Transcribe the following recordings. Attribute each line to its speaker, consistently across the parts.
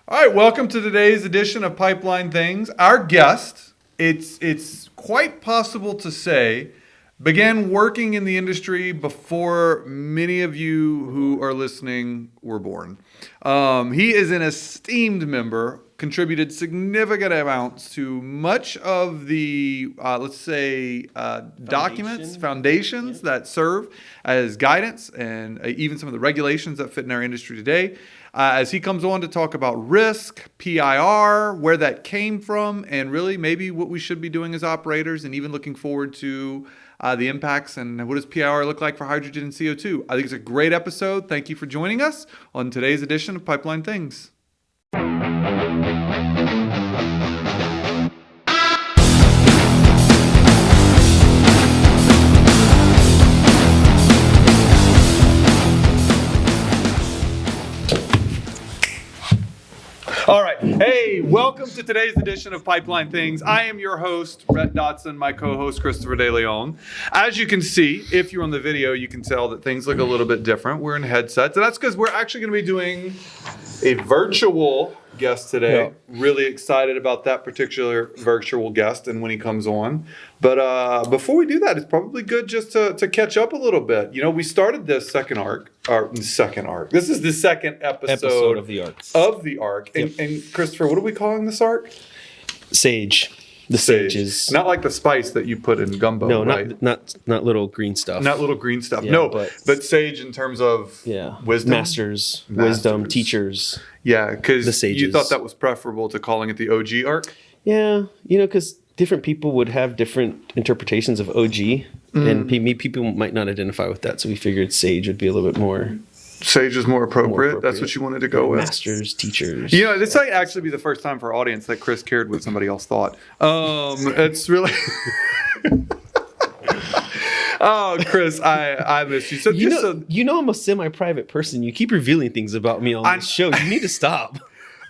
Speaker 1: All right, welcome to today's edition of Pipeline Things. Our guest, it's quite possible to say, began working in the industry before many of you who are listening were born. He is an esteemed member, contributed significant amounts to much of the, documents, foundations that serve as guidance and even some of the regulations that fit in our industry today. As he comes on to talk about risk, PIR, where that came from, and really maybe what we should be doing as operators, and even looking forward to the impacts and what does PIR look like for hydrogen and CO2. I think it's a great episode. Thank you for joining us on today's edition of Pipeline Things. All right. Hey, welcome to today's edition of Pipeline Things. I am your host, Rhett Dotson, my co-host, Christopher De Leon. As you can see, if you're on the video, you can tell that things look a little bit different. We're in headsets, and that's because we're actually going to be doing a virtual guest today. Yeah. Really excited about that particular virtual guest and when he comes on. But before we do that, it's probably good just to catch up a little bit. You know, we started this second arc. This is the second episode
Speaker 2: of the arc.
Speaker 1: Yep. And Christopher, what are we calling this arc?
Speaker 2: Sage. The sages.
Speaker 1: Not like the spice that you put in gumbo,
Speaker 2: no,
Speaker 1: right?
Speaker 2: not little green stuff.
Speaker 1: Not little green stuff.
Speaker 2: Yeah,
Speaker 1: no, but sage in terms of wisdom.
Speaker 2: Masters, wisdom, teachers.
Speaker 1: Yeah, because
Speaker 2: you
Speaker 1: thought that was preferable to calling it the OG arc?
Speaker 2: Yeah, because different people would have different interpretations of OG, and people might not identify with that, so we figured sage would be a little bit more...
Speaker 1: Sage is more appropriate. That's what you wanted to go with.
Speaker 2: Masters, teachers.
Speaker 1: You know, this might actually be the first time for our audience that Chris cared what somebody else thought. It's really... Oh, Chris, I miss you. So
Speaker 2: I'm a semi-private person. You keep revealing things about me on this show. You need to stop.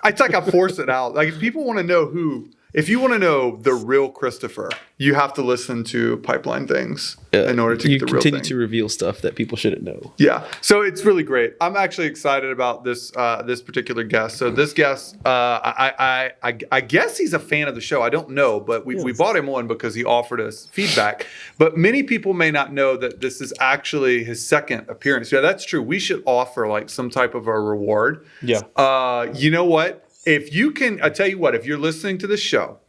Speaker 1: It's like I force it out. Like, if people want to know if you want to know the real Christopher, you have to listen to Pipeline Things in order to get the real thing.
Speaker 2: You continue to reveal stuff that people shouldn't know.
Speaker 1: Yeah. So it's really great. I'm actually excited about this particular guest. So this guest, I guess he's a fan of the show. I don't know, but we brought him on because he offered us feedback. But many people may not know that this is actually his second appearance. Yeah, that's true. We should offer like some type of a reward.
Speaker 2: Yeah.
Speaker 1: You know what? If you can, I tell you what, if you're listening to the show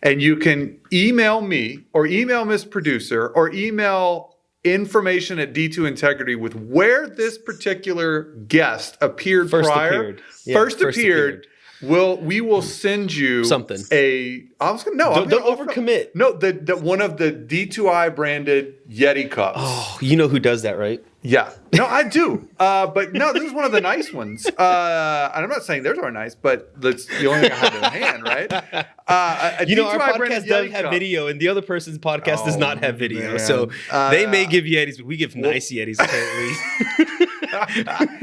Speaker 1: and you can email me or email Miss Producer or email information at D2 Integrity with where this particular guest appeared
Speaker 2: First
Speaker 1: prior,
Speaker 2: appeared.
Speaker 1: we will send you
Speaker 2: something.
Speaker 1: Don't
Speaker 2: overcommit.
Speaker 1: No, the one of the D2I branded Yeti cups.
Speaker 2: Oh, you know who does that, right?
Speaker 1: Yeah. No, I do. But no, this is one of the nice ones. And I'm not saying theirs are nice, but that's the only thing I have in hand, right?
Speaker 2: Our podcast does have video, and the other person's podcast does not have video. Man. So they may give Yetis, but we give nice Yetis, apparently.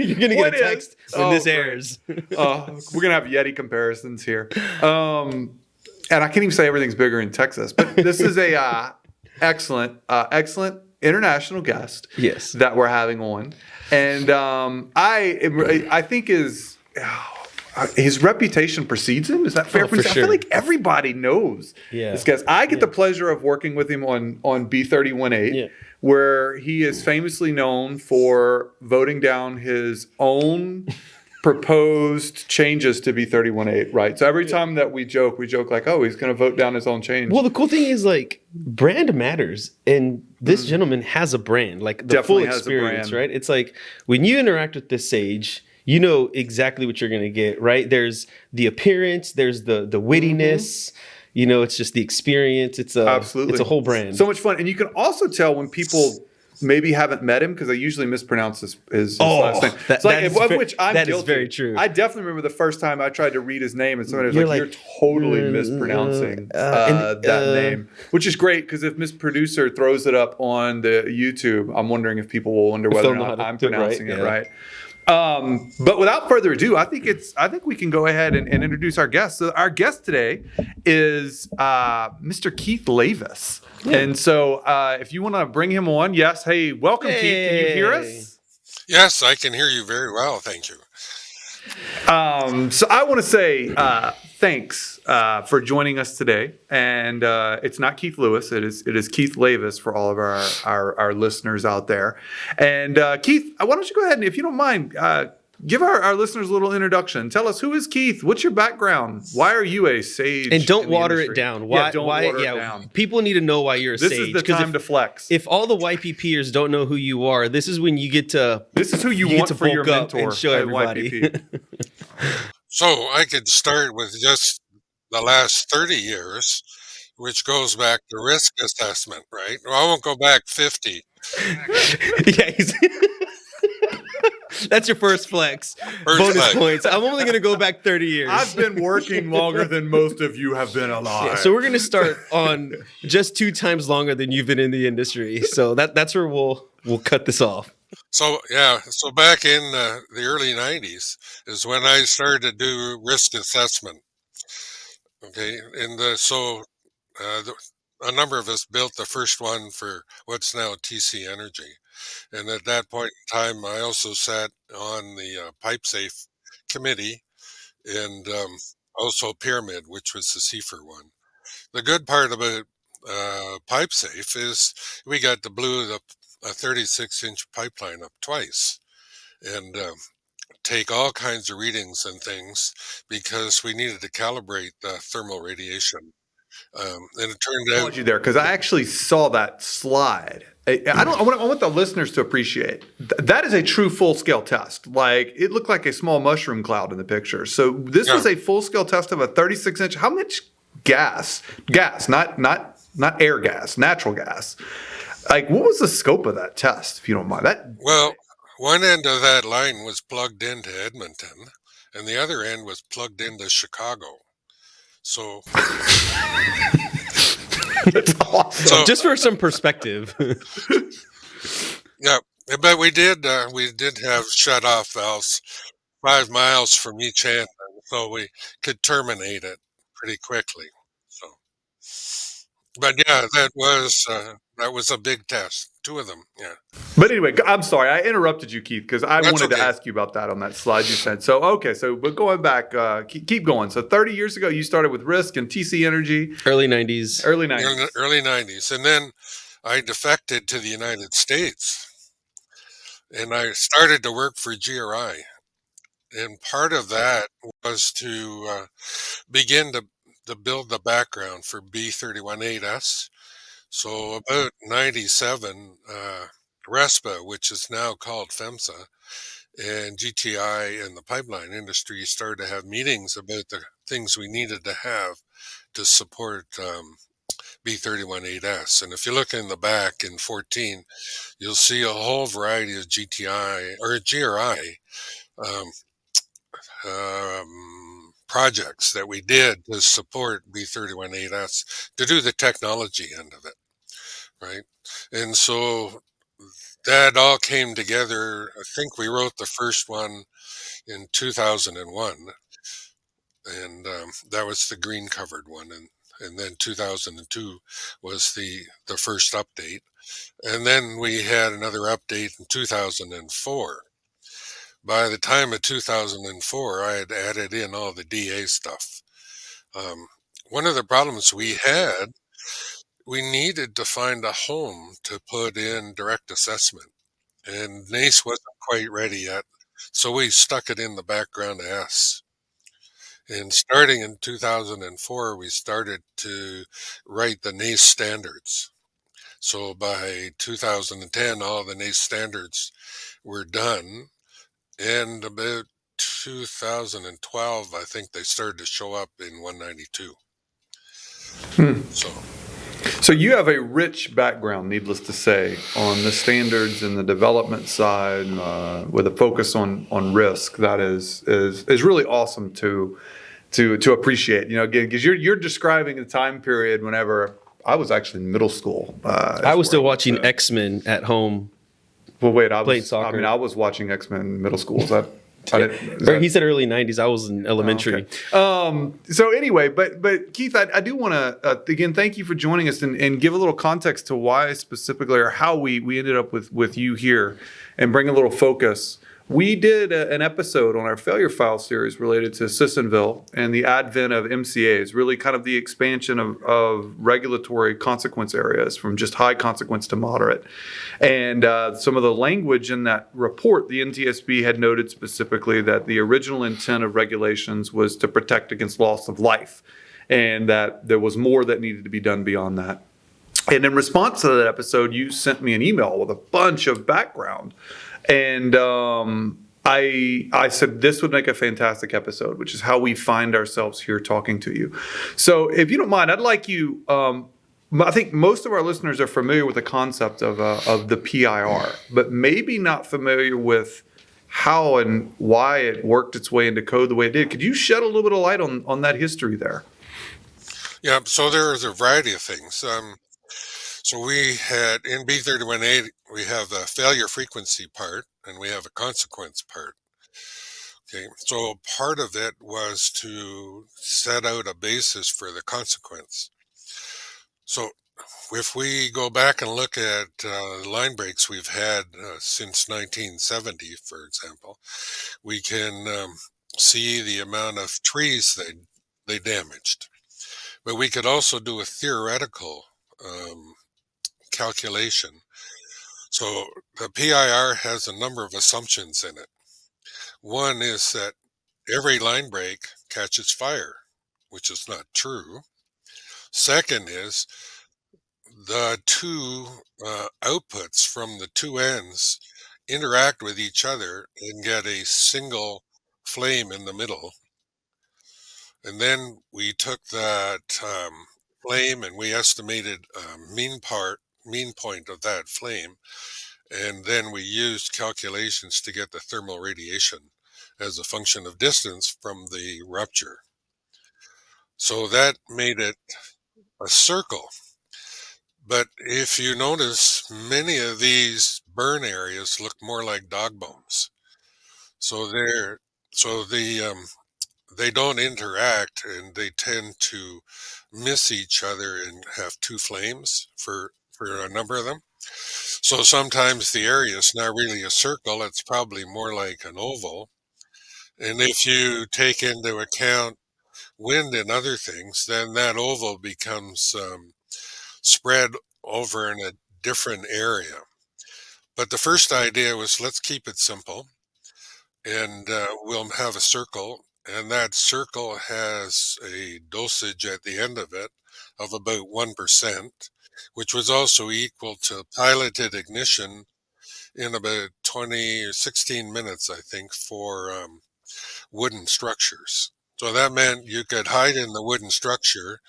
Speaker 2: You're going to get a text when this airs.
Speaker 1: We're going to have Yeti comparisons here. And I can't even say everything's bigger in Texas, but this is a excellent international guest that we're having on. And I think his reputation precedes him. Is that fair?
Speaker 2: For sure.
Speaker 1: I feel like everybody knows this guest. I get the pleasure of working with him on B31.8, where he is famously known for voting down his own proposed changes to B31.8, right? So every time that we joke like, oh, he's going to vote down his own change.
Speaker 2: Well, the cool thing is, like, brand matters, and this gentleman has a brand, like the
Speaker 1: Definitely
Speaker 2: full
Speaker 1: has
Speaker 2: experience,
Speaker 1: a brand.
Speaker 2: right? It's like when you interact with this sage, you know exactly what you're going to get, right? There's the appearance, there's the wittiness. It's just the experience.
Speaker 1: Absolutely.
Speaker 2: It's a whole brand.
Speaker 1: So much fun, and you can also tell when people maybe haven't met him because I usually mispronounce his last name.
Speaker 2: That is very true.
Speaker 1: I definitely remember the first time I tried to read his name and somebody was like, you're totally mispronouncing that name, which is great because if Miss Producer throws it up on the YouTube, I'm wondering if people will wonder whether or not I'm pronouncing it right. But without further ado, I think we can go ahead and introduce our guest. So our guest today is Mr. Keith Leewis. Yeah. And so if you want to bring him on, welcome, Keith. Can you hear us?
Speaker 3: Yes, I can hear you very well. Thank you.
Speaker 1: So I want to say thanks for joining us today. And it's not Keith Leewis. It is Keith Leewis for all of our listeners out there. And Keith, why don't you go ahead and, if you don't mind, give our listeners a little introduction. Tell us, who is Keith? What's your background? Why are you a sage?
Speaker 2: And don't water it down. Why?
Speaker 1: Don't water it down.
Speaker 2: People need to know why you're a sage.
Speaker 1: This is the time to flex.
Speaker 2: If all the YPPers don't know who you are, this is when you get to.
Speaker 1: This is who you want for your mentor
Speaker 2: and show everybody.
Speaker 3: So I could start with just the last 30 years, which goes back to risk assessment, right? Well, I won't go back 50.
Speaker 2: Yeah, that's your first flex. Bonus points. I'm only going to go back 30 years.
Speaker 1: I've been working longer than most of you have been alive.
Speaker 2: Yeah, so we're going to start on just 2 times longer than you've been in the industry. So that's where we'll cut this off.
Speaker 3: So back in the early 90s is when I started to do risk assessment. Okay, and a number of us built the first one for what's now TC Energy. And at that point in time, I also sat on the PipeSafe committee and also Pyramid, which was the CFR one. The good part about PipeSafe is we got to blew a 36-inch pipeline up twice and take all kinds of readings and things because we needed to calibrate the thermal radiation. And it turned out
Speaker 1: you there because I actually saw that slide. I want the listeners to appreciate that is a true full-scale test. Like, it looked like a small mushroom cloud in the picture. So this was a full-scale test of a 36-inch. How much gas, not air gas, natural gas. Like, what was the scope of that test, if you don't mind?
Speaker 3: Well, one end of that line was plugged into Edmonton, and the other end was plugged into Chicago. So,
Speaker 1: that's awesome.
Speaker 2: So just for some perspective.
Speaker 3: Yeah, but we did have shut-off valves 5 miles from each end, so we could terminate it pretty quickly. So, but yeah, that was a big test. 2 of them, yeah.
Speaker 1: But anyway, I'm sorry. I interrupted you, Keith, because I wanted to ask you about that on that slide you said. So, but going back, keep going. So 30 years ago, you started with Risk and TC Energy.
Speaker 2: Early 90s.
Speaker 3: Early 90s. And then I defected to the United States. And I started to work for GRI. And part of that was to begin to build the background for B318S. So about 97, RESPA, which is now called FEMSA, and GTI and the pipeline industry started to have meetings about the things we needed to have to support B318S. And if you look in the back in 14, you'll see a whole variety of GTI or GRI projects that we did to support B318S to do the technology end of it, right? And so that all came together. I think we wrote the first one in 2001, and that was the green covered one, and then 2002 was the first update, and then we had another update in 2004. By the time of 2004, I had added in all the DA stuff. One of the problems we had, we needed to find a home to put in direct assessment, and NACE wasn't quite ready yet, so we stuck it in the background S. And starting in 2004, we started to write the NACE standards. So by 2010, all the NACE standards were done. And about 2012, I think they started to show up in 192.
Speaker 1: So you have a rich background, needless to say, on the standards and the development side, with a focus on risk. That is really awesome to appreciate. You know, again, because you're describing a time period whenever I was actually in middle school.
Speaker 2: I was still watching X-Men at home.
Speaker 1: Well, wait,
Speaker 2: playing soccer.
Speaker 1: I was watching X-Men in middle school. He
Speaker 2: said early 90s. I was in elementary.
Speaker 1: Oh, okay. So anyway, but Keith, I do want to, again, thank you for joining us and give a little context to why specifically or how we ended up with you here and bring a little focus We did an episode on our failure file series related to Sissonville and the advent of MCAs, really kind of the expansion of regulatory consequence areas from just high consequence to moderate. And some of the language in that report, the NTSB had noted specifically that the original intent of regulations was to protect against loss of life, and that there was more that needed to be done beyond that. And in response to that episode, you sent me an email with a bunch of background. And I said this would make a fantastic episode, which is how we find ourselves here talking to you. So if you don't mind, I'd like you, I think most of our listeners are familiar with the concept of the PIR, but maybe not familiar with how and why it worked its way into code the way it did. Could you shed a little bit of light on that history there?
Speaker 3: Yeah, so there's a variety of things. So we had in B31A, we have a failure frequency part and we have a consequence part. Okay, so part of it was to set out a basis for the consequence. So if we go back and look at line breaks we've had since 1970, for example, we can see the amount of trees they damaged. But we could also do a theoretical calculation. So the PIR has a number of assumptions in it. One is that every line break catches fire, which is not true. Second is the two outputs from the two ends interact with each other and get a single flame in the middle. And then we took that flame and we estimated mean point of that flame. And then we used calculations to get the thermal radiation as a function of distance from the rupture. So that made it a circle. But if you notice, many of these burn areas look more like dog bones. So they don't interact and they tend to miss each other and have two flames for a number of them. So sometimes the area is not really a circle, it's probably more like an oval. And if you take into account wind and other things, then that oval becomes spread over in a different area. But the first idea was let's keep it simple and we'll have a circle. And that circle has a dosage at the end of it of about 1%, which was also equal to piloted ignition in about 20 or 16 minutes, I think, for wooden structures. So that meant you could hide in the wooden structure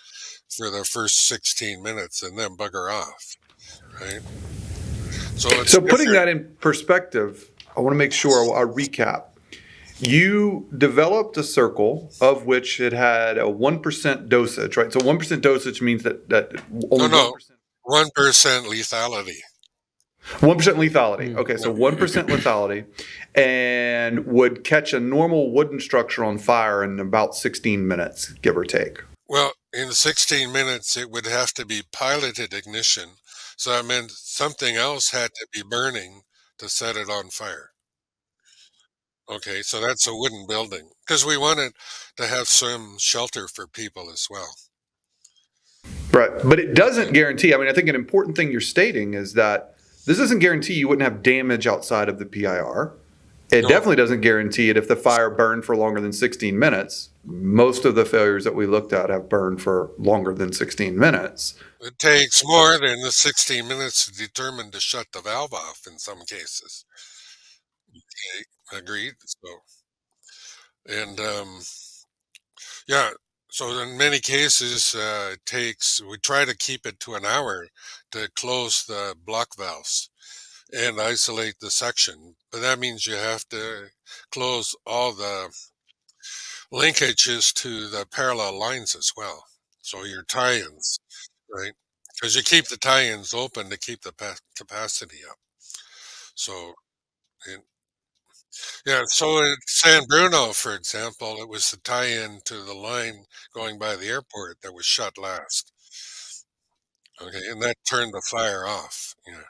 Speaker 3: for the first 16 minutes and then bugger off, right?
Speaker 1: So putting that in perspective, I want to make sure I recap. You developed a circle of which it had a 1% dosage, right? So 1% dosage means that only
Speaker 3: 1% lethality.
Speaker 1: 1% lethality. Okay, so 1% lethality, and would catch a normal wooden structure on fire in about 16 minutes, give or take.
Speaker 3: Well, in 16 minutes, it would have to be piloted ignition. So that meant something else had to be burning to set it on fire. Okay, so that's a wooden building because we wanted to have some shelter for people as well.
Speaker 1: Right, but it doesn't guarantee. I mean, I think an important thing you're stating is that this doesn't guarantee you wouldn't have damage outside of the PIR. It definitely doesn't guarantee it if the fire burned for longer than 16 minutes. Most of the failures that we looked at have burned for longer than 16 minutes.
Speaker 3: It takes more than the 16 minutes to determine to shut the valve off in some cases. Okay, agreed. So, and yeah, so in many cases, we try to keep it to an hour to close the block valves and isolate the section. But that means you have to close all the linkages to the parallel lines as well. So your tie-ins, right? Because you keep the tie-ins open to keep the capacity up. So, yeah, so at San Bruno, for example, it was the tie-in to the line going by the airport that was shut last. Okay, and that turned the fire off. Yeah.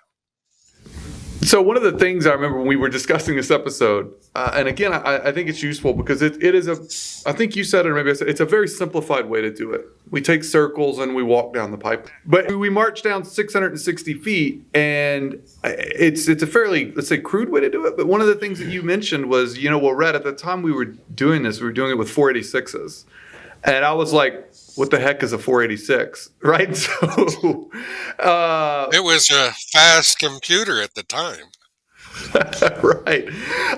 Speaker 1: So one of the things I remember when we were discussing this episode, and again, I think it's useful because it is I think you said it, or maybe I said, it's a very simplified way to do it. We take circles and we walk down the pipe. But we march down 660 feet, and it's a fairly, let's say, crude way to do it. But one of the things that you mentioned was, well, Rhett, at the time we were doing this, we were doing it with 486s. And I was like, what the heck is a 486, right? So
Speaker 3: it was a fast computer at the time.
Speaker 1: Right.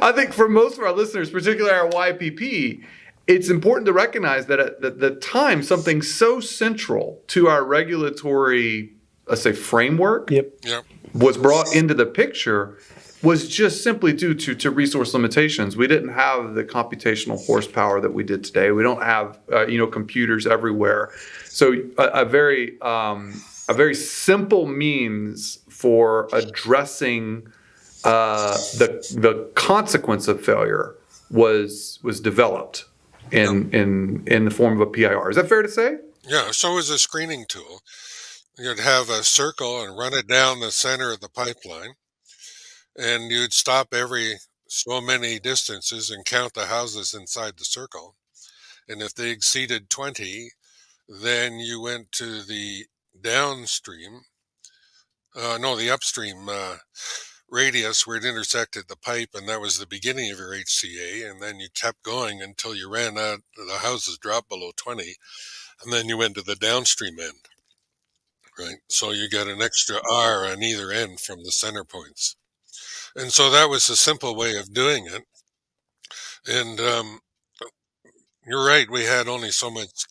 Speaker 1: I think for most of our listeners, particularly our YPP, it's important to recognize that at the time, something so central to our regulatory, let's say, framework was brought into the picture was just simply due to resource limitations. We didn't have the computational horsepower that we did today. We don't have computers everywhere. So a very simple means for addressing the consequence of failure was developed in the form of a PIR. Is that fair to say?
Speaker 3: Yeah. So as a screening tool, you'd have a circle and run it down the center of the pipeline. And you'd stop every so many distances and count the houses inside the circle. And if they exceeded 20, then you went to the downstream, the upstream radius where it intersected the pipe, and that was the beginning of your HCA. And then you kept going until you ran out, the houses dropped below 20, and then you went to the downstream end, right? So you got an extra R on either end from the center points. And so that was a simple way of doing it. And you're right, we had only so much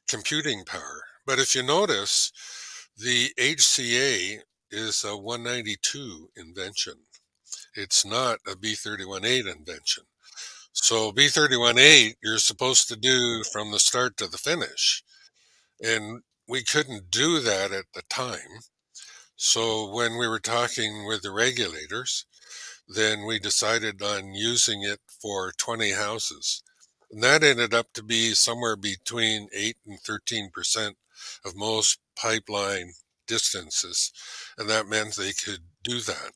Speaker 3: computing power. But if you notice, the HCA is a 192 invention. It's not a B31.8 invention. So B31.8, you're supposed to do from the start to the finish. And we couldn't do that at the time. So when we were talking with the regulators, then we decided on using it for 20 houses. And that ended up to be somewhere between 8 and 13% of most pipeline distances. And that meant they could do that.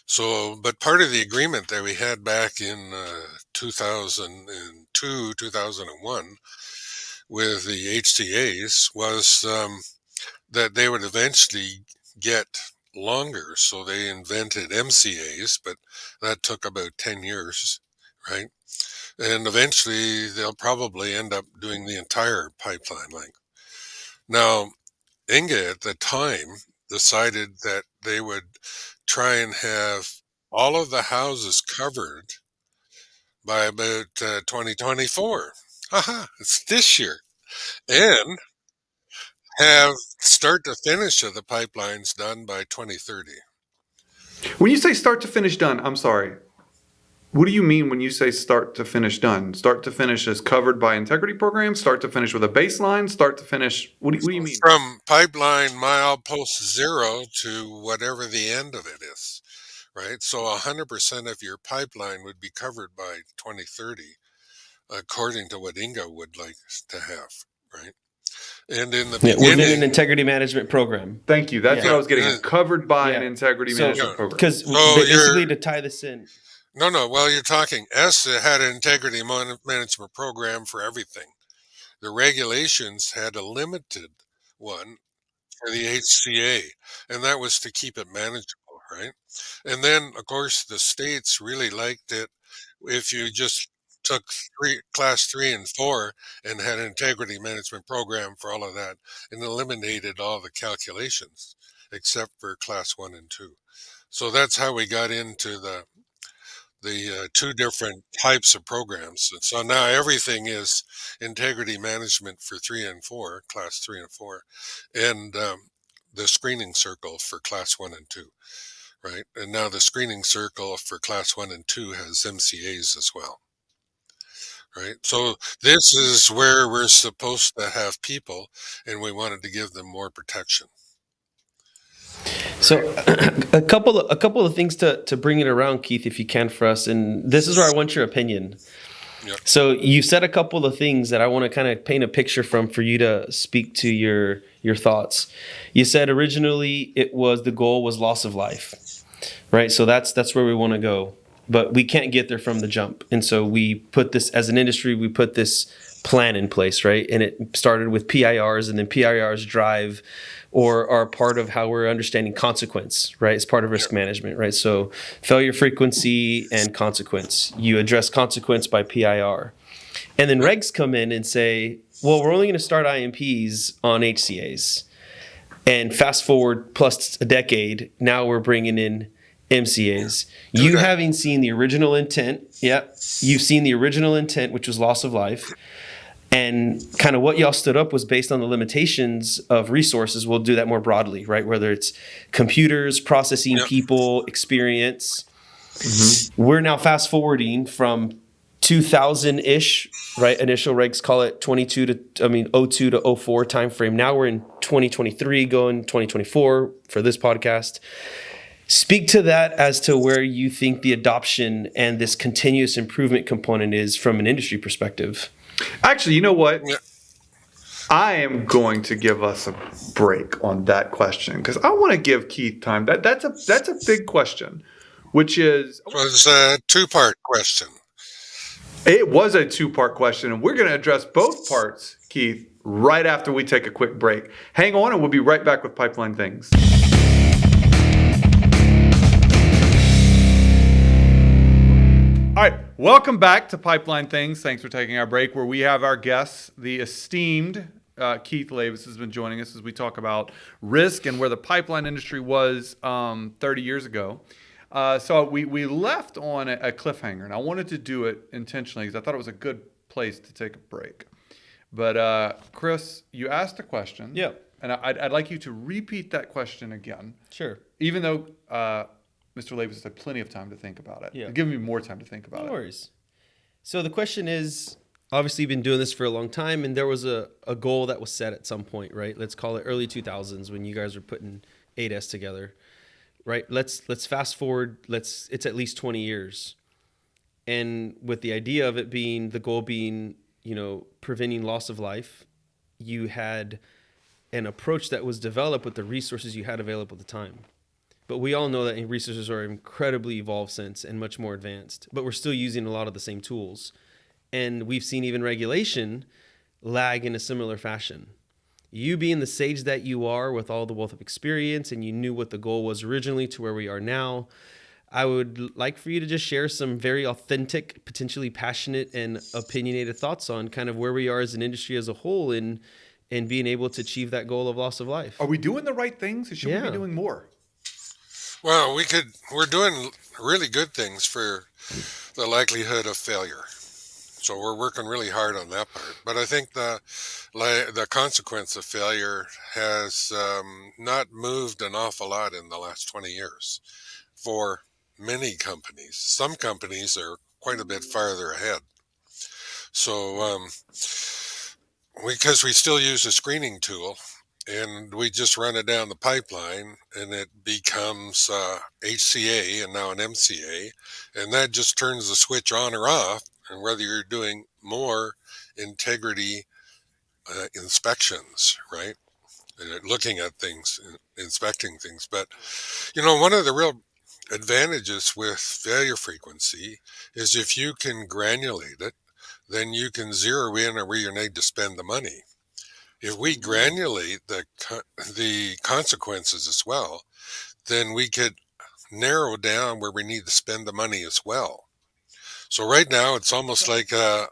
Speaker 3: So, but part of the agreement that we had back in 2002, 2001 with the HCAs was that they would eventually get longer. So they invented MCAs, but that took about 10 years, right? And eventually they'll probably end up doing the entire pipeline length. Now, Inga at the time decided that they would try and have all of the houses covered by about 2024. It's this year. And have start to finish of the pipelines done by 2030.
Speaker 1: When you say start to finish done, I'm sorry. What do you mean when you say start to finish done? Start to finish is covered by integrity programs? Start to finish with a baseline? Start to finish, what do you mean?
Speaker 3: From pipeline milepost 0 to whatever the end of it is, right? So 100% of your pipeline would be covered by 2030, according to what Inga would like to have, right? And in the beginning,
Speaker 2: within an integrity management program.
Speaker 1: Thank you. That's what I was getting at. Covered by an integrity management program.
Speaker 2: Because basically to tie this in.
Speaker 3: No. Well, you're talking S had an integrity management program for everything. The regulations had a limited one for the HCA, and that was to keep it manageable, right? And then, of course, the states really liked it if you just took class 3 and 4 and had an integrity management program for all of that and eliminated all the calculations except for class 1 and 2. So that's how we got into the two different types of programs. And so now everything is integrity management for 3 and 4, class 3 and 4, and the screening circle for class 1 and 2, right? And now the screening circle for class 1 and 2 has MCAs as well. Right. So this is where we're supposed to have people, and we wanted to give them more protection. Right.
Speaker 2: So a couple of things to bring it around, Keith, if you can, for us. And this is where I want your opinion. Yep. So you said a couple of things that I want to kind of paint a picture from for you to speak to your thoughts. You said originally the goal was loss of life. right? So that's where we want to go. But we can't get there from the jump. And so we put this, as an industry, we put this plan in place, right? And it started with PIRs, and then PIRs drive or are part of how we're understanding consequence, right? It's part of risk management, right? So failure frequency and consequence. You address consequence by PIR. And then regs come in and say, well, we're only going to start IMPs on HCAs. And fast forward plus a decade, now we're bringing in MCAs. You having seen the original intent, you've seen the original intent, which was loss of life. And kind of what y'all stood up was based on the limitations of resources. We'll do that more broadly, right? Whether it's computers, processing, people, experience. Mm-hmm. We're now fast forwarding from 2000-ish, right? Initial regs call it 02 to 04 timeframe. Now we're in 2023, going 2024 for this podcast. Speak to that as to where you think the adoption and this continuous improvement component is from an industry perspective.
Speaker 1: Actually, you know what? Yeah. I am going to give us a break on that question because I want to give Keith time. That's a big question, which is...
Speaker 3: It was a two-part question.
Speaker 1: It was a two-part question, and we're going to address both parts, Keith, right after we take a quick break. Hang on, and we'll be right back with Pipeline Things. All right, welcome back to Pipeline Things. Thanks for taking our break, where we have our guests, the esteemed Keith Leewis has been joining us as we talk about risk and where the pipeline industry was 30 years ago. So we left on a cliffhanger, and I wanted to do it intentionally because I thought it was a good place to take a break. But Chris, you asked a question.
Speaker 2: Yeah.
Speaker 1: And I'd like you to repeat that question again.
Speaker 2: Sure.
Speaker 1: Even though Mr. Leewis has had plenty of time to think about it. Yeah. Give me more time to think about it.
Speaker 2: No worries. So the question is, obviously you've been doing this for a long time, and there was a goal that was set at some point, right? Let's call it early 2000s when you guys were putting 8S together, right? Let's fast forward. It's at least 20 years. And with the idea of it being, the goal being, preventing loss of life, you had an approach that was developed with the resources you had available at the time. But we all know that resources are incredibly evolved since and much more advanced. But we're still using a lot of the same tools. And we've seen even regulation lag in a similar fashion. You being the sage that you are with all the wealth of experience, and you knew what the goal was originally to where we are now, I would like for you to just share some very authentic, potentially passionate and opinionated thoughts on kind of where we are as an industry as a whole in being able to achieve that goal of loss of life.
Speaker 1: Are we doing the right things, or should we be doing more?
Speaker 3: Well, we're doing really good things for the likelihood of failure. So we're working really hard on that part. But I think the consequence of failure has not moved an awful lot in the last 20 years for many companies. Some companies are quite a bit farther ahead. So because we still use a screening tool, and we just run it down the pipeline, and it becomes HCA and now an MCA, and that just turns the switch on or off, and whether you're doing more integrity inspections, right? Looking at things, inspecting things. But, one of the real advantages with failure frequency is if you can granulate it, then you can zero in on where you need to spend the money. If we granulate the consequences as well, then we could narrow down where we need to spend the money as well. So right now, it's almost like a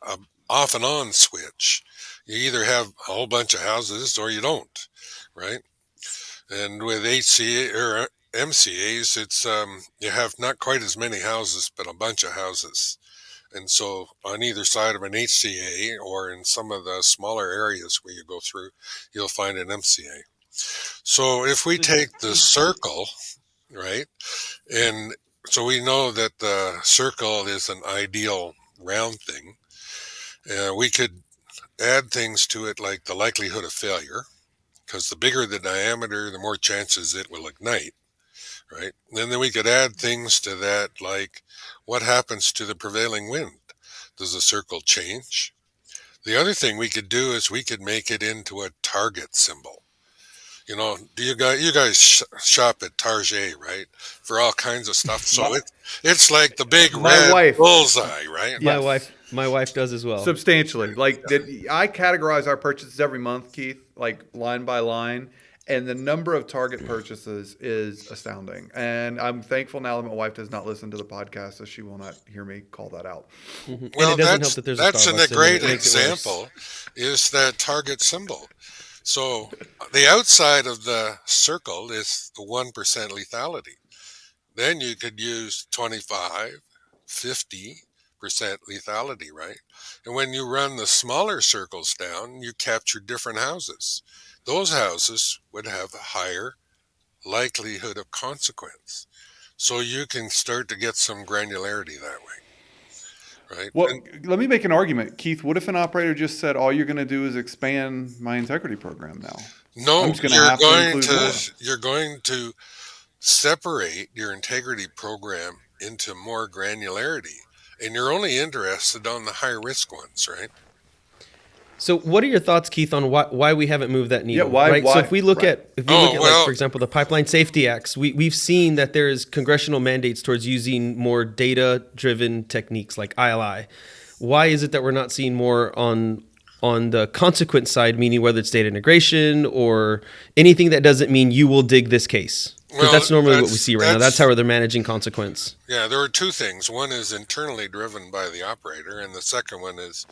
Speaker 3: off and on switch. You either have a whole bunch of houses or you don't, right? And with HCA or MCAs, it's you have not quite as many houses, but a bunch of houses. And so on either side of an HCA or in some of the smaller areas where you go through, you'll find an MCA. So if we take the circle, right, and so we know that the circle is an ideal round thing, we could add things to it like the likelihood of failure, because the bigger the diameter, the more chances it will ignite. Right. And then we could add things to that, like what happens to the prevailing wind? Does the circle change? The other thing we could do is we could make it into a target symbol. Do you guys shop at Target, right? For all kinds of stuff. So it's like the big
Speaker 1: My
Speaker 3: red
Speaker 1: wife.
Speaker 3: bullseye, right?
Speaker 1: Yes.
Speaker 2: My wife does as well.
Speaker 1: Substantially. I categorize our purchases every month, Keith, like line by line. And the number of Target purchases is astounding. And I'm thankful now that my wife does not listen to the podcast, so she will not hear me call that out.
Speaker 2: Mm-hmm.
Speaker 3: Well,
Speaker 2: and it doesn't help that there's
Speaker 3: that's
Speaker 2: a
Speaker 3: a great example is that Target symbol. So the outside of the circle is the 1% lethality. Then you could use 25, 50% lethality, right? And when you run the smaller circles down, you capture different houses. Those houses would have a higher likelihood of consequence. So you can start to get some granularity that way, right?
Speaker 1: Well, let me make an argument. Keith, what if an operator just said, all you're going to do is expand my integrity program now?
Speaker 3: No,
Speaker 1: I'm just going to have to include more.
Speaker 3: You're going to separate your integrity program into more granularity, and you're only interested on the high risk ones, right?
Speaker 2: So, what are your thoughts, Keith, on why we haven't moved that needle?
Speaker 1: Yeah, why?
Speaker 2: Right. So, if we look at
Speaker 3: well,
Speaker 2: for example, the Pipeline Safety Acts, we've seen that there is congressional mandates towards using more data-driven techniques like ILI. Why is it that we're not seeing more on the consequence side, meaning whether it's data integration or anything that doesn't mean you will dig this case? Because that's normally what we see right now. That's how they're managing consequence.
Speaker 3: Yeah, there are two things. One is internally driven by the operator, and the second one is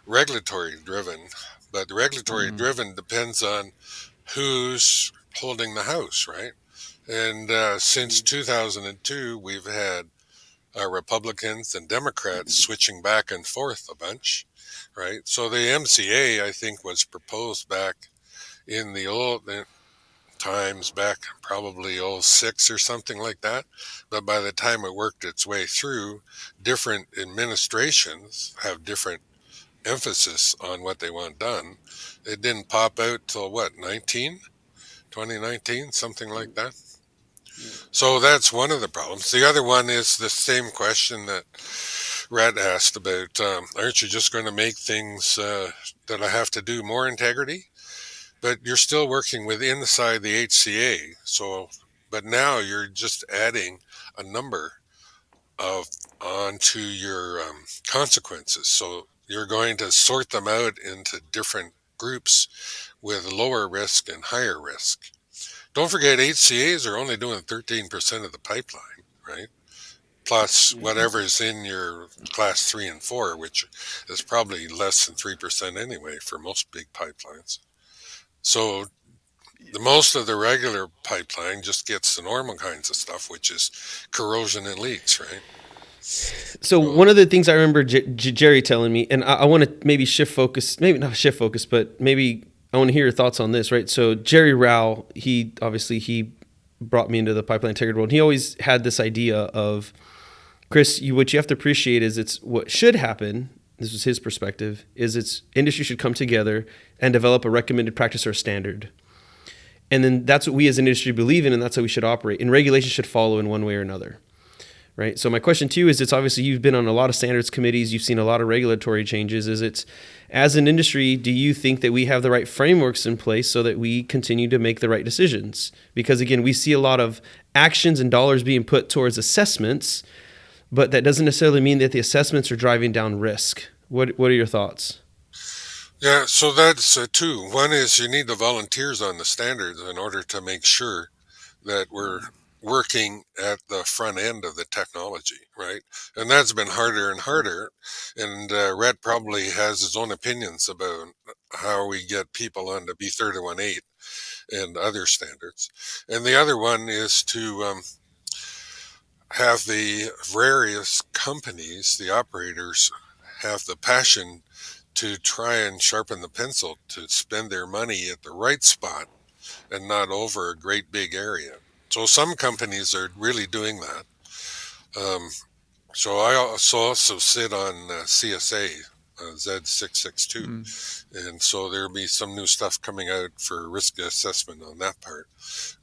Speaker 3: regulatory driven. But the regulatory driven depends on who's holding the house, right? And since 2002, we've had Republicans and Democrats switching back and forth a bunch, right? So the MCA, I think, was proposed back in the old times, back probably 06 or something like that. But by the time it worked its way through, different administrations have different emphasis on what they want done. It didn't pop out till what, 2019, something like that. So that's one of the problems. The other one is the same question that Rhett asked about. Aren't you just going to make things that I have to do more integrity? But you're still working with inside the HCA. So, but now you're just adding a number onto your consequences. So you're going to sort them out into different groups with lower risk and higher risk. Don't forget, HCAs are only doing 13% of the pipeline, right? Plus whatever's in your class 3 and 4, which is probably less than 3% anyway for most big pipelines. So the most of the regular pipeline just gets the normal kinds of stuff, which is corrosion and leaks, right?
Speaker 2: So one of the things I remember Jerry telling me, and I want to maybe shift focus, maybe not shift focus, but maybe I want to hear your thoughts on this, right? So Jerry Rao, he brought me into the pipeline integrity world. He always had this idea of, Chris, what you have to appreciate is it's what should happen. This was his perspective, is it's industry should come together and develop a recommended practice or standard. And then that's what we as an industry believe in, and that's how we should operate. And regulation should follow in one way or another. Right. So my question to you is, it's obviously you've been on a lot of standards committees, you've seen a lot of regulatory changes. As an industry, do you think that we have the right frameworks in place so that we continue to make the right decisions? Because again, we see a lot of actions and dollars being put towards assessments, but that doesn't necessarily mean that the assessments are driving down risk. What are your thoughts?
Speaker 3: Yeah, so that's two. One is you need the volunteers on the standards in order to make sure that we're working at the front end of the technology, right? And that's been harder and harder. And Rhett probably has his own opinions about how we get people onto B318 and other standards. And the other one is to have the various companies, the operators, have the passion to try and sharpen the pencil to spend their money at the right spot and not over a great big area. So some companies are really doing that. So I also sit on CSA, Z662. And so there'll be some new stuff coming out for risk assessment on that part.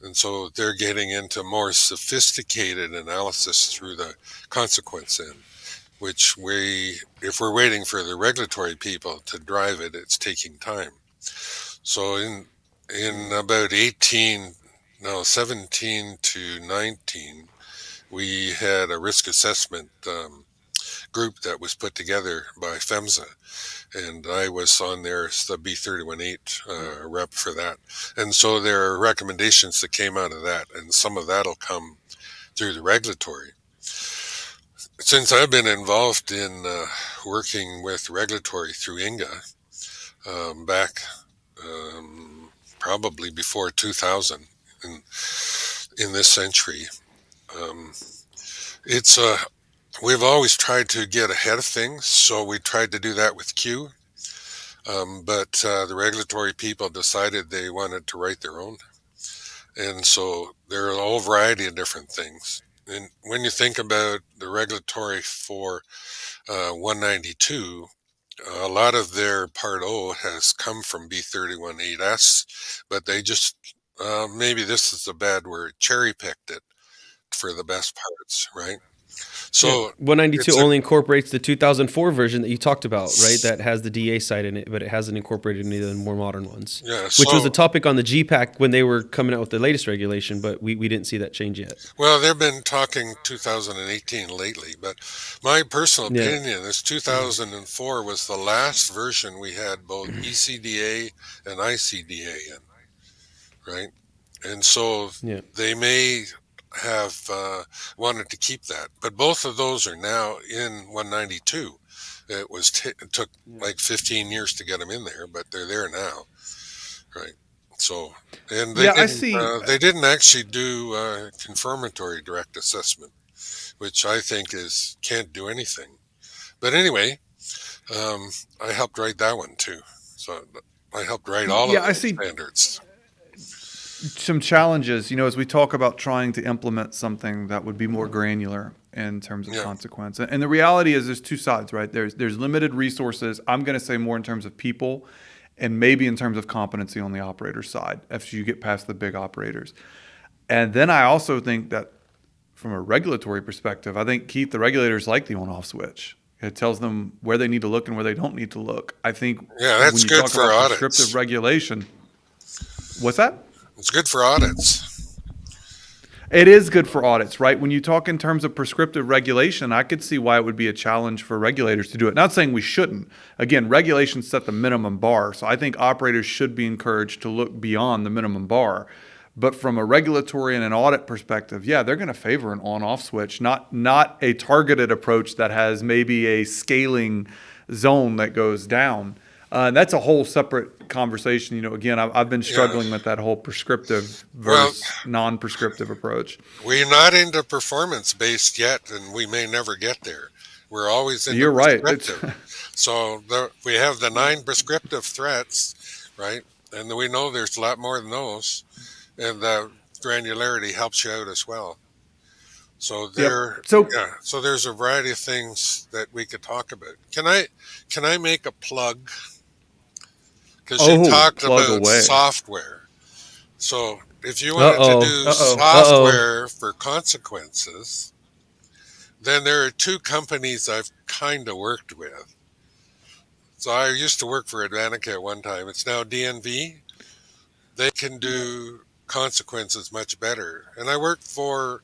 Speaker 3: And so they're getting into more sophisticated analysis through the consequence end, which if we're waiting for the regulatory people to drive it, it's taking time. So in about 17 to 19, we had a risk assessment group that was put together by PHMSA, and I was on there as the B318 rep for that. And so there are recommendations that came out of that, and some of that will come through the regulatory. Since I've been involved in working with regulatory through INGA back probably before 2000 in this century, it's we've always tried to get ahead of things, so we tried to do that with Q. But the regulatory people decided they wanted to write their own. And so there are a whole variety of different things. And when you think about the regulatory for 192, a lot of their Part O has come from B318S, but they just, maybe this is a bad word, cherry-picked it for the best parts, right? So
Speaker 2: 192 only incorporates the 2004 version that you talked about, right? That has the DA side in it, but it hasn't incorporated any of the more modern ones.
Speaker 3: Yeah,
Speaker 2: which was a topic on the GPAC when they were coming out with the latest regulation, but we didn't see that change yet.
Speaker 3: Well, they've been talking 2018 lately, but my personal opinion is 2004 was the last version we had both ECDA and ICDA in, right? And so they may have wanted to keep that, but both of those are now in 192. It took like 15 years to get them in there, but they're there now, right? So, and they didn't actually do confirmatory direct assessment, which I think can't do anything. But anyway, I helped write that one too. So I helped write all of the standards.
Speaker 1: Some challenges, as we talk about trying to implement something that would be more granular in terms of consequence. And the reality is there's two sides, right? There's limited resources. I'm going to say more in terms of people and maybe in terms of competency on the operator side after you get past the big operators. And then I also think that from a regulatory perspective, I think, Keith, the regulators like the on-off switch. It tells them where they need to look and where they don't need to look. I think
Speaker 3: that's
Speaker 1: when you
Speaker 3: good
Speaker 1: talk
Speaker 3: for
Speaker 1: about
Speaker 3: audits.
Speaker 1: Prescriptive regulation. What's that?
Speaker 3: It's good for audits.
Speaker 1: It is good for audits, right? When you talk in terms of prescriptive regulation, I could see why it would be a challenge for regulators to do it. Not saying we shouldn't. Again, regulations set the minimum bar. So I think operators should be encouraged to look beyond the minimum bar. But from a regulatory and an audit perspective, they're going to favor an on-off switch, not a targeted approach that has maybe a scaling zone that goes down. And that's a whole separate conversation. Again, I've been struggling with that whole prescriptive versus non-prescriptive approach.
Speaker 3: We're not into performance-based yet, and we may never get there. We're always into prescriptive. So we have the 9 prescriptive threats, right? And we know there's a lot more than those. And the granularity helps you out as well. So so there's a variety of things that we could talk about. Can I make a plug? Because you talked about software. So if you wanted to do software for consequences, then there are 2 companies I've kind of worked with. So I used to work for Advanica at one time. It's now DNV. They can do consequences much better. And I worked for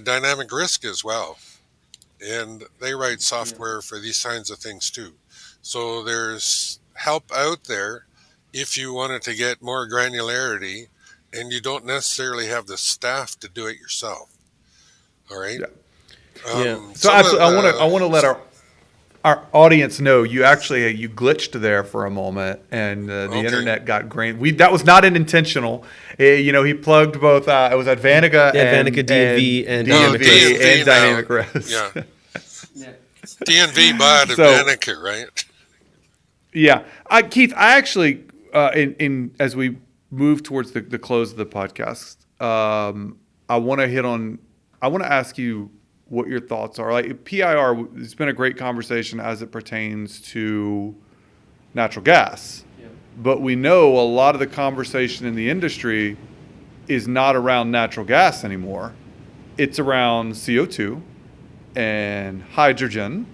Speaker 3: Dynamic Risk as well. And they write software for these kinds of things too. So there's help out there if you wanted to get more granularity and you don't necessarily have the staff to do it yourself. All right.
Speaker 1: So I want to let our audience know you glitched there for a moment and the internet got grain. That was not an intentional. He plugged both. It was Advanica,
Speaker 2: DNV, and
Speaker 1: Dynamic Risk.
Speaker 3: Yeah. DNV bought Advanica, right?
Speaker 1: Yeah, Keith. I actually, as we move towards the close of the podcast, I want to ask you what your thoughts are. Like PIR, it's been a great conversation as it pertains to natural gas, but we know a lot of the conversation in the industry is not around natural gas anymore. It's around CO2 and hydrogen.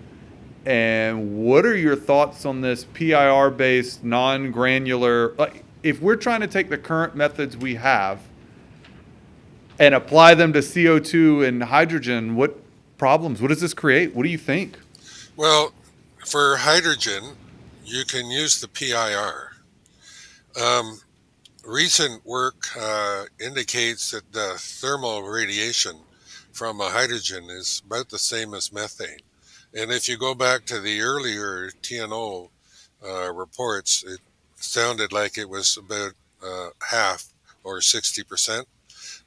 Speaker 1: And what are your thoughts on this PIR-based, non-granular? if we're trying to take the current methods we have and apply them to CO2 and hydrogen, what does this create? What do you think?
Speaker 3: Well, for hydrogen, you can use the PIR. Recent work indicates that the thermal radiation from a hydrogen is about the same as methane. And if you go back to the earlier TNO reports, it sounded like it was about half or 60%.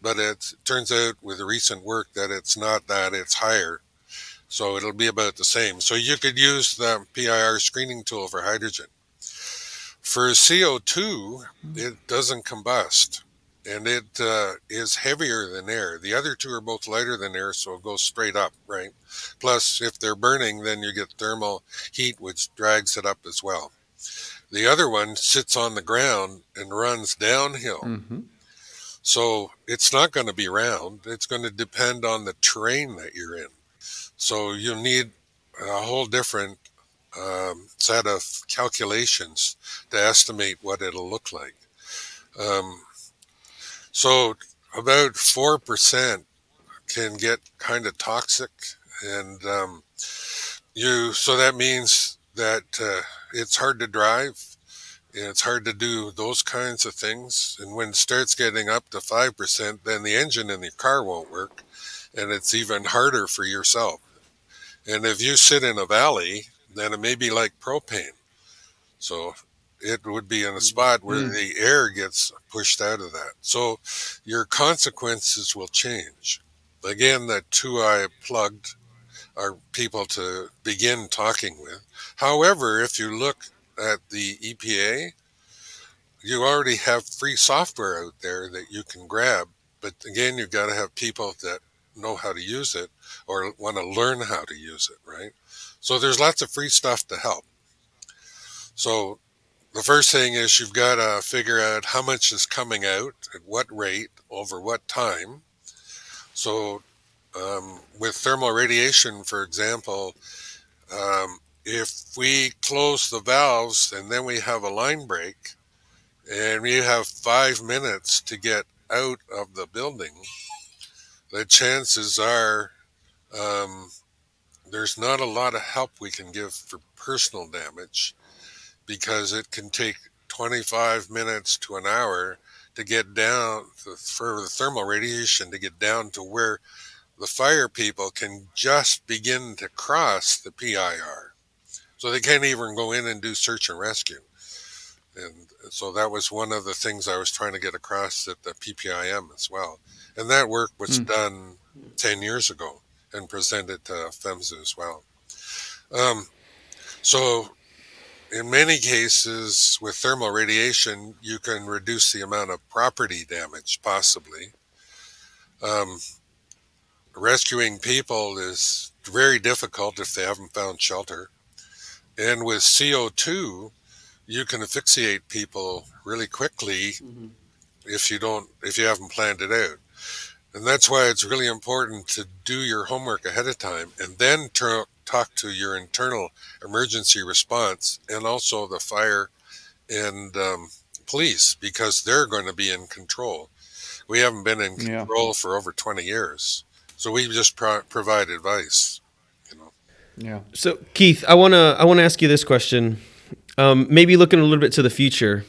Speaker 3: But it turns out with the recent work that it's not that, it's higher. So it'll be about the same. So you could use the PIR screening tool for hydrogen. For CO2, it doesn't combust, and it is heavier than air. The other two are both lighter than air, so it goes straight up, right? Plus, if they're burning, then you get thermal heat, which drags it up as well. The other one sits on the ground and runs downhill. Mm-hmm. So it's not going to be round. It's going to depend on the terrain that you're in. So you need a whole different set of calculations to estimate what it'll look like. So about 4% can get kind of toxic, and so that means that it's hard to drive, and it's hard to do those kinds of things. And when it starts getting up to 5%, then the engine in the car won't work, and it's even harder for yourself. And if you sit in a valley, then it may be like propane. So it would be in a spot where the air gets pushed out of that. So your consequences will change. Again, the two I plugged are people to begin talking with. However, if you look at the EPA, you already have free software out there that you can grab. But again, you've got to have people that know how to use it or want to learn how to use it, right? So there's lots of free stuff to help. So the first thing is you've got to figure out how much is coming out, at what rate, over what time. So with thermal radiation, for example, if we close the valves and then we have a line break and we have 5 minutes to get out of the building, the chances are there's not a lot of help we can give for personal damage, because it can take 25 minutes to an hour to get down for the thermal radiation to get down to where the fire people can just begin to cross the PIR. So they can't even go in and do search and rescue. And so that was one of the things I was trying to get across at the PPIM as well. And that work was done 10 years ago and presented to PHMSA as well. So in many cases with thermal radiation, you can reduce the amount of property damage, possibly. Rescuing people is very difficult if they haven't found shelter. And with CO2, you can asphyxiate people really quickly if you haven't planned it out. And that's why it's really important to do your homework ahead of time and then talk to your internal emergency response and also the fire and police, because they're going to be in control. We haven't been in control for over 20 years. So we just provide advice, you know.
Speaker 2: Yeah. So Keith, I want to ask you this question. Maybe looking a little bit to the future.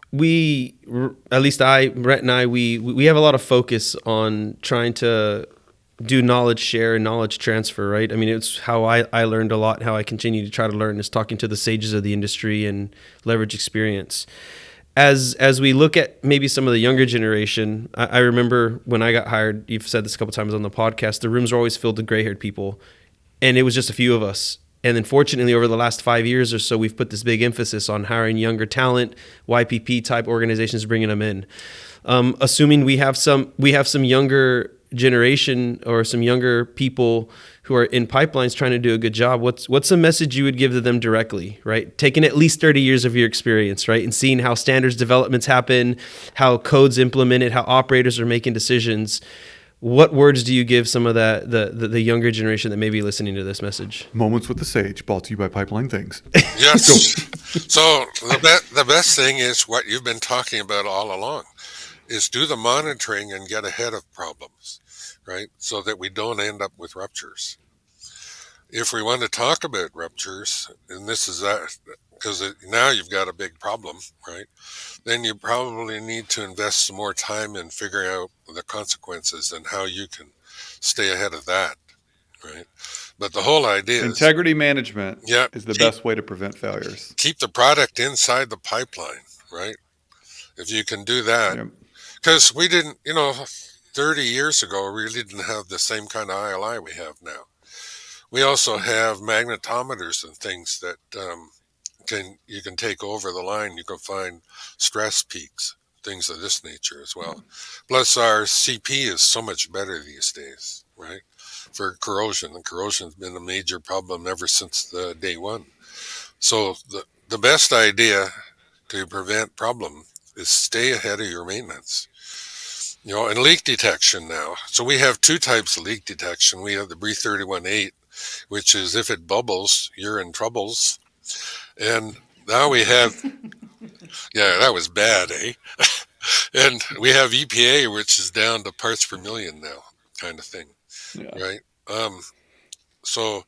Speaker 2: We, at least Rhett and I, we have a lot of focus on trying to do knowledge share and knowledge transfer, right? I mean, it's how I learned a lot, and how I continue to try to learn is talking to the sages of the industry and leverage experience. As we look at maybe some of the younger generation, I remember when I got hired, you've said this a couple times on the podcast, the rooms were always filled with gray-haired people, and it was just a few of us. And then fortunately, over the last 5 years or so, we've put this big emphasis on hiring younger talent, YPP type organizations, bringing them in. Assuming we have some younger generation or some younger people who are in pipelines trying to do a good job, what's the message you would give to them directly, right? Taking at least 30 years of your experience, right? And seeing how standards developments happen, how codes implemented, how operators are making decisions. what words do you give some of the younger generation that may be listening to this message?
Speaker 1: Moments with the Sage, brought to you by Pipeline Things.
Speaker 3: Yes. So the best thing is what you've been talking about all along, is do the monitoring and get ahead of problems, right? So that we don't end up with ruptures. If we want to talk about ruptures, and this is that, because now you've got a big problem, right? Then you probably need to invest some more time in figuring out the consequences and how you can stay ahead of that, right? But the whole idea is
Speaker 1: integrity management is the best way to prevent failures.
Speaker 3: Keep the product inside the pipeline, right? If you can do that, because we didn't, 30 years ago, we didn't have the same kind of ILI we have now. We also have magnetometers and things that you can take over the line. You can find stress peaks, things of this nature as well. Plus, our CP is so much better these days, right? For corrosion, and corrosion's been a major problem ever since the day one. So the best idea to prevent problem is stay ahead of your maintenance. And leak detection now. So we have two types of leak detection. We have the Breathe 31.8, which is if it bubbles, you're in troubles. And now we have, that was bad, eh? And we have EPA, which is down to parts per million now, kind of thing, right? So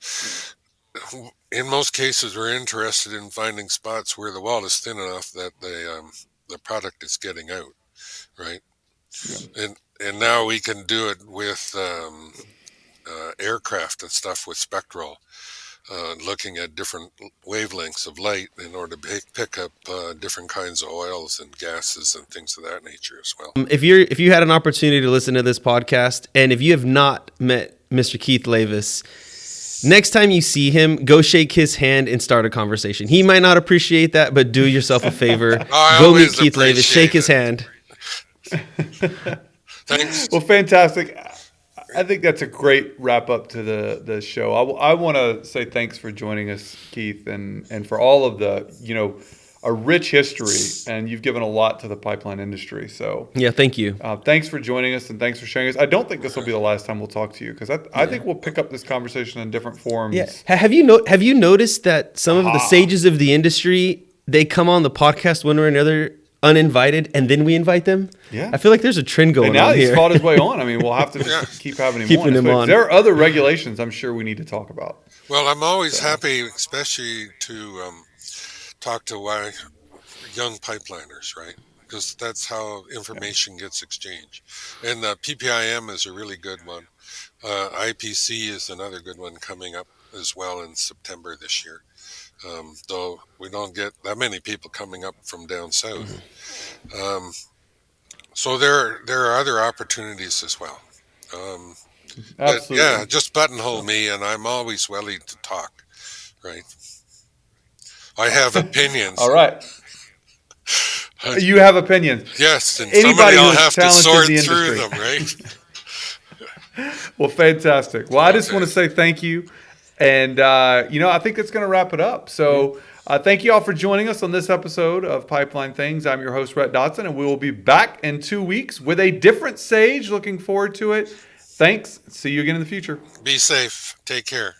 Speaker 3: in most cases, we're interested in finding spots where the wall is thin enough that the product is getting out, right? Yeah. And now we can do it with aircraft and stuff with spectral, looking at different wavelengths of light in order to pick up different kinds of oils and gases and things of that nature as well.
Speaker 2: If you had an opportunity to listen to this podcast, and if you have not met Mr. Keith Leewis, next time you see him, go shake his hand and start a conversation. He might not appreciate that, but do yourself a favor. Go meet Keith Leewis, shake his hand.
Speaker 3: Thanks.
Speaker 1: Well, fantastic. I think that's a great wrap up to the show. I want to say thanks for joining us, Keith, and for all of the, a rich history, and you've given a lot to the pipeline industry. So
Speaker 2: yeah, thank you.
Speaker 1: Thanks for joining us, and thanks for sharing us. I don't think this will be the last time we'll talk to you, because I think we'll pick up this conversation in different forms.
Speaker 2: Yeah. Have you noticed that some of the sages of the industry, they come on the podcast one way or another uninvited, and then we invite them?
Speaker 1: Yeah,
Speaker 2: I feel like there's a trend going on here.
Speaker 1: And now he's fought his way on. I mean, we'll have to just keep having him on. There are other regulations I'm sure we need to talk about.
Speaker 3: Well, I'm always happy, especially to talk to young pipeliners, right? Because that's how information gets exchanged. And PPIM is a really good one. IPC is another good one coming up as well in September this year. Though we don't get that many people coming up from down south. So there are other opportunities as well. Absolutely. But just buttonhole me, and I'm always willing to talk, right? I have opinions.
Speaker 1: All right. You have opinions.
Speaker 3: Yes, and somebody will have to sort through them, right?
Speaker 1: Well, fantastic. Well, I just want to say thank you. And, I think that's going to wrap it up. So thank you all for joining us on this episode of Pipeline Things. I'm your host, Rhett Dotson, and we will be back in 2 weeks with a different sage. Looking forward to it. Thanks. See you again in the future.
Speaker 3: Be safe. Take care.